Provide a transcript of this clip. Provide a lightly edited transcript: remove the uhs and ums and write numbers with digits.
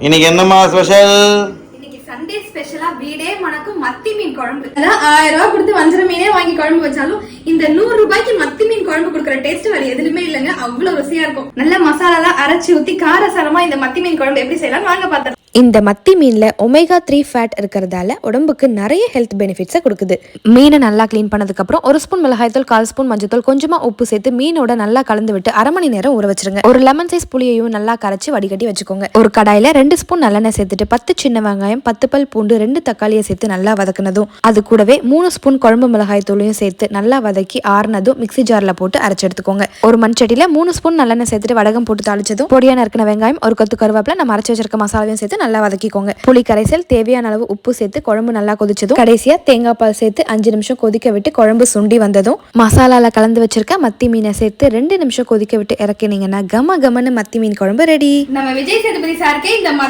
இன்னைக்கு என்னம்மா ஸ்பெஷல்? இன்னைக்கு சண்டே ஸ்பெஷலா வீடே மணக்கும் மத்தி மீன் குழம்பு. அதான் 1000 ரூபாய் கொடுத்து வஞ்சர மீனே வாங்கி குழம்பு வச்சாலும் இந்த 100 ரூபாய்க்கு மத்தி மீன் குழம்பு கொடுக்குற டேஸ்ட் வேற எதுலயுமே இல்லைங்க. அவ்வளவு ருசியா இருக்கும். நல்ல மசாலா அரைச்சி ஊத்தி காரசாரமா இந்த மத்தி மீன் குழம்பு எப்படி செய்யலாம் வாங்க பார்த்தோம். இந்த மத்தி மீன்ல ஒமேகா 3 ஃபேட் இருக்கிறதால உடம்புக்கு நிறைய ஹெல்த் பெனிஃபிட்ஸை கொடுக்குது. மீனை நல்லா க்ளீன் பண்ணதுக்கு அப்புறம் 1 ஸ்பூன் மிளகாய்த்தூள், 1/4 ஸ்பூன் மஞ்சத்தூள், கொஞ்சமா உப்பு சேர்த்து மீனோட நல்லா கலந்து விட்டு 1/2 மணி நேரம் ஊற வச்சிருங்க. ஒரு லெமன் சைஸ் புளியையும் நல்லா கரைச்சி வடிகட்டி வச்சுக்கோங்க. ஒரு கடாயில 2 ஸ்பூன் நல்லெண்ணெய் சேர்த்துட்டு 10 சின்ன வெங்காயம், 10 பல் பூண்டு, 2 தக்காளியை சேர்த்து நல்லா வதக்குனதும் அது கூடவே 3 ஸ்பூன் குழம்பு மிளகாய் தூளையும் சேர்த்து நல்லா வதக்கி ஆறுனதும் மிக்ஸி ஜார்ல போட்டு அரைச்சு எடுத்துக்கோங்க. ஒரு மண்சட்டியில 3 ஸ்பூன் நல்லெண்ணெய் சேர்த்துட்டு வடகம் போட்டு தாளிச்சதும் பொடியா நறுக்கின வெங்காயம், ஒரு கொத்து கருவேப்பிலை, நம்ம அரைச்சு வச்சிருக்க மசாலாவையும் சேர்த்து நல்லா வதக்கிக்கோங்க. புளி கரைசல், தேவையான அளவு உப்பு சேர்த்து குழம்பு நல்லா கொதிச்சதும் கடைசியா தேங்காய் பால் சேர்த்து 5 நிமிஷம் கொதிக்க விட்டு குழம்பு சுண்டி வந்ததும் மசாலால கலந்து வச்சிருக்க மத்தி மீனை சேர்த்து 2 நிமிஷம் கொதிக்க விட்டு இறக்கினீங்கன்னா கம கமன்னு மத்தி மீன் குழம்பு ரெடி. நம்ம விஜய் சேதுபதி சாருக்கு இந்த